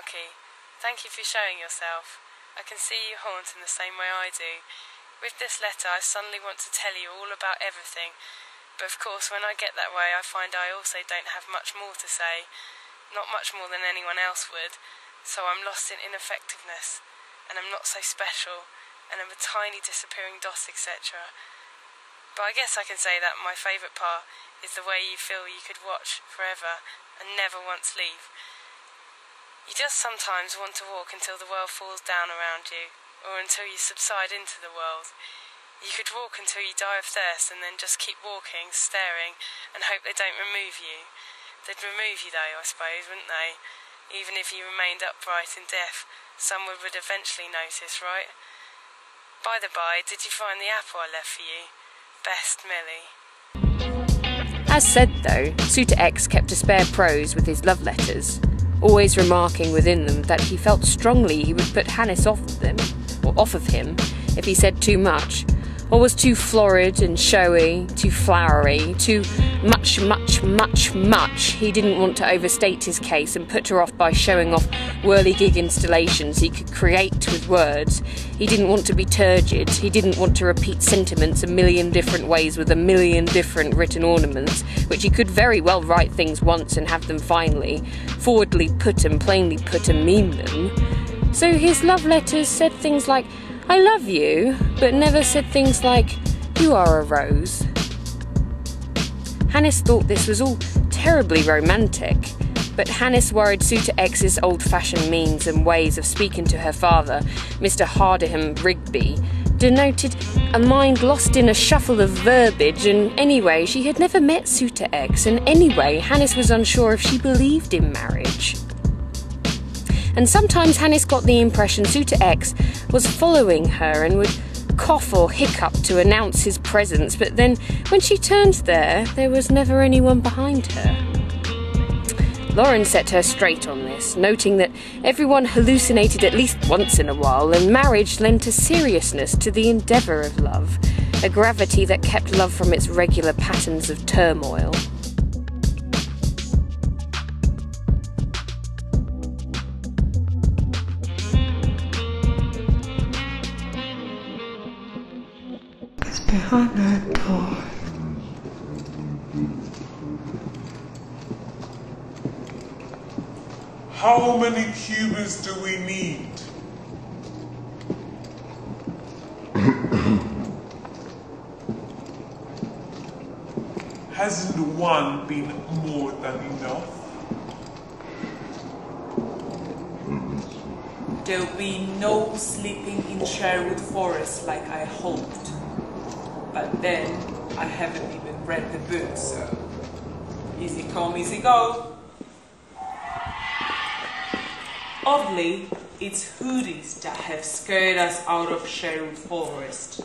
Harinkey. Thank you for showing yourself. I can see you haunt in the same way I do. With this letter I suddenly want to tell you all about everything, but of course when I get that way I find I also don't have much more to say, not much more than anyone else would, so I'm lost in ineffectiveness, and I'm not so special, and I'm a tiny disappearing dot, etc. But I guess I can say that my favourite part is the way you feel you could watch forever and never once leave. You just sometimes want to walk until the world falls down around you, or until you subside into the world. You could walk until you die of thirst and then just keep walking, staring, and hope they don't remove you. They'd remove you though, I suppose, wouldn't they? Even if you remained upright and deaf, someone would eventually notice, right? By the by, did you find the apple I left for you? Best, Millie. As said though, Suitor X kept a spare prose with his love letters, always remarking within them that he felt strongly he would put Hannes off of him if he said too much, or was too florid and showy, too flowery, too much. He didn't want to overstate his case and put her off by showing off whirligig installations he could create with words. He didn't want to be turgid. He didn't want to repeat sentiments a million different ways with a million different written ornaments, which he could very well write things once and have them finally, forwardly put and plainly put and mean them. So his love letters said things like, "I love you," but never said things like, "You are a rose." Hannes thought this was all terribly romantic, but Hannes worried Suitor X's old-fashioned means and ways of speaking to her father, Mr. Hardeham Rigby, denoted a mind lost in a shuffle of verbiage, and anyway, she had never met Suitor X, and anyway, Hannes was unsure if she believed in marriage. And sometimes Hannes got the impression Suitor X was following her and would cough or hiccup to announce his presence, but then when she turned there was never anyone behind her. Lauren set her straight on this, noting that everyone hallucinated at least once in a while, and marriage lent a seriousness to the endeavour of love, a gravity that kept love from its regular patterns of turmoil. Behind that door. How many Cubans do we need? Hasn't one been more than enough? There'll be no sleeping in Sherwood Forest like I hoped. But then, I haven't even read the book, so easy come, easy go. Oddly, it's hoodies that have scared us out of Sherwood Forest.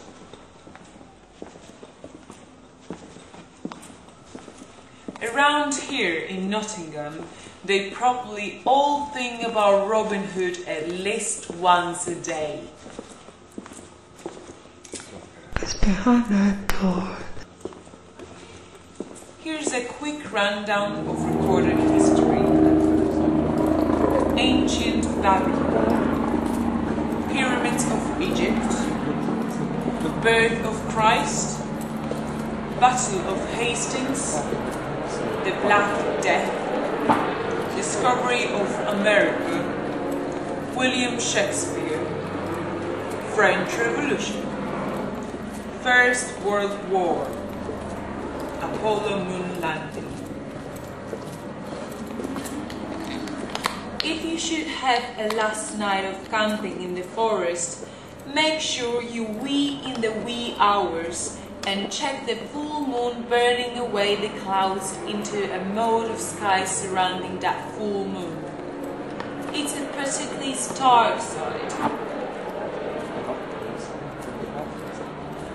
Around here in Nottingham, they probably all think about Robin Hood at least once a day. It's behind that door. Here's a quick rundown of recorded history. Ancient Babylon, Pyramids of Egypt, the birth of Christ, Battle of Hastings, the Black Death, discovery of America, William Shakespeare, French Revolution, First World War, Apollo moon landing. If you should have a last night of camping in the forest, make sure you wee in the wee hours and check the full moon burning away the clouds into a mode of sky surrounding that full moon. It's a particularly stark side.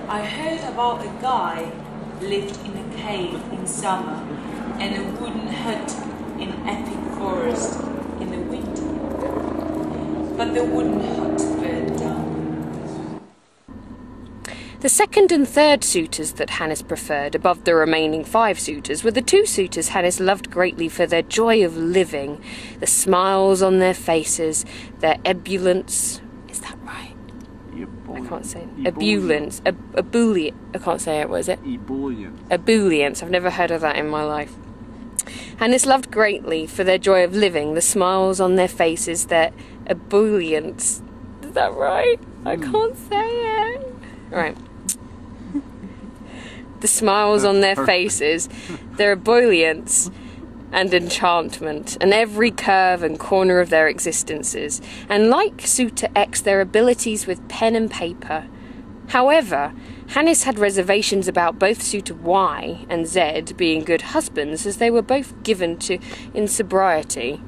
I heard about a guy lived in a cave in summer and a wooden hut in epic forest in the winter. But the wooden hut burned down. The second and third suitors that Hannes preferred above the remaining 5 suitors were the 2 suitors Hannes loved greatly for their joy of living, the smiles on their faces, their ebullience. Is that right? I can't say it. Ebullience. Ebullient. I can't say it. What is it? Ebullience. I've never heard of that in my life. Hannes loved greatly for their joy of living, the smiles on their faces, their ebullience. Is that right? I can't say it. Right. The smiles on their faces, their ebullience and enchantment, and every curve and corner of their existences, and like Suitor X, their abilities with pen and paper. However, Hannes had reservations about both Suitor Y and Z being good husbands, as they were both given to insobriety.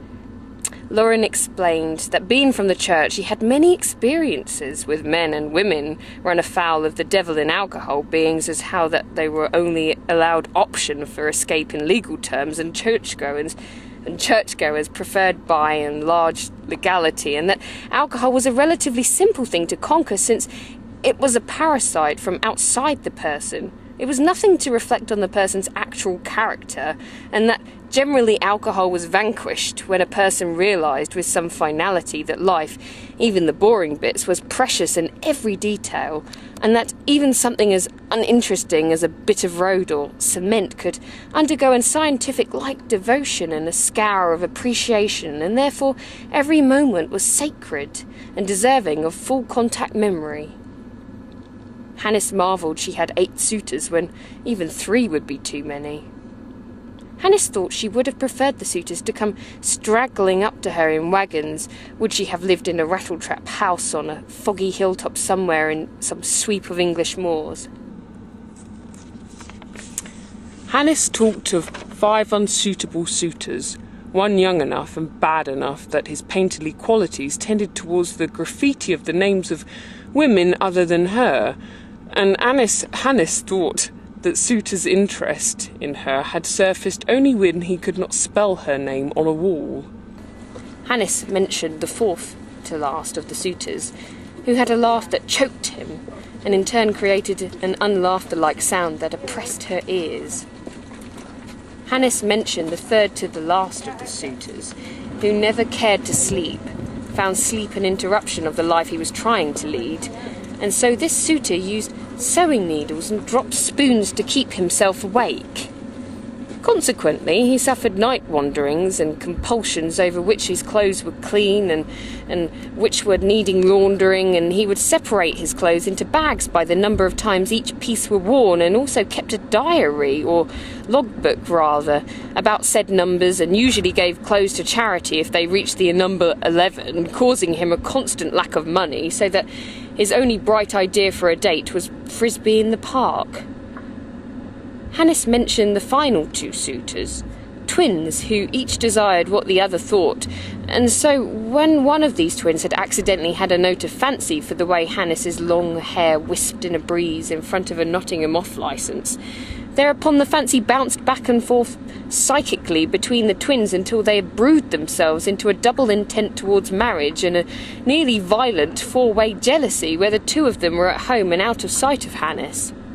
Lauren explained that being from the church, he had many experiences with men and women run afoul of the devil in alcohol, beings as how that they were only allowed option for escape in legal terms, and churchgoers preferred by and large legality, and that alcohol was a relatively simple thing to conquer since it was a parasite from outside the person. It was nothing to reflect on the person's actual character, and that generally alcohol was vanquished when a person realised with some finality that life, even the boring bits, was precious in every detail, and that even something as uninteresting as a bit of road or cement could undergo a scientific-like devotion and a scour of appreciation, and therefore every moment was sacred and deserving of full contact memory. Hannes marvelled she had 8 suitors when even 3 would be too many. Hannes thought she would have preferred the suitors to come straggling up to her in wagons, would she have lived in a rattletrap house on a foggy hilltop somewhere in some sweep of English moors. Hannes talked of 5 unsuitable suitors, one young enough and bad enough that his painterly qualities tended towards the graffiti of the names of women other than her, and Hannes thought that Suitor's interest in her had surfaced only when he could not spell her name on a wall. Hannes mentioned the 4th to last of the suitors, who had a laugh that choked him, and in turn created an unlaughter-like sound that oppressed her ears. Hannes mentioned the 3rd to the last of the suitors, who never cared to sleep, found sleep an interruption of the life he was trying to lead, and so this suitor used sewing needles and dropped spoons to keep himself awake. Consequently, he suffered night wanderings and compulsions over which his clothes were clean and which were needing laundering, and he would separate his clothes into bags by the number of times each piece were worn, and also kept a diary, or logbook rather, about said numbers, and usually gave clothes to charity if they reached the number 11, causing him a constant lack of money, so that his only bright idea for a date was frisbee in the park. Hannes mentioned the final 2 suitors, twins who each desired what the other thought, and so when one of these twins had accidentally had a note of fancy for the way Hannes's long hair wisped in a breeze in front of a Nottingham off-licence, thereupon the fancy bounced back and forth psychically between the twins until they had brewed themselves into a double intent towards marriage and a nearly violent 4-way jealousy where the 2 of them were at home and out of sight of Hannes.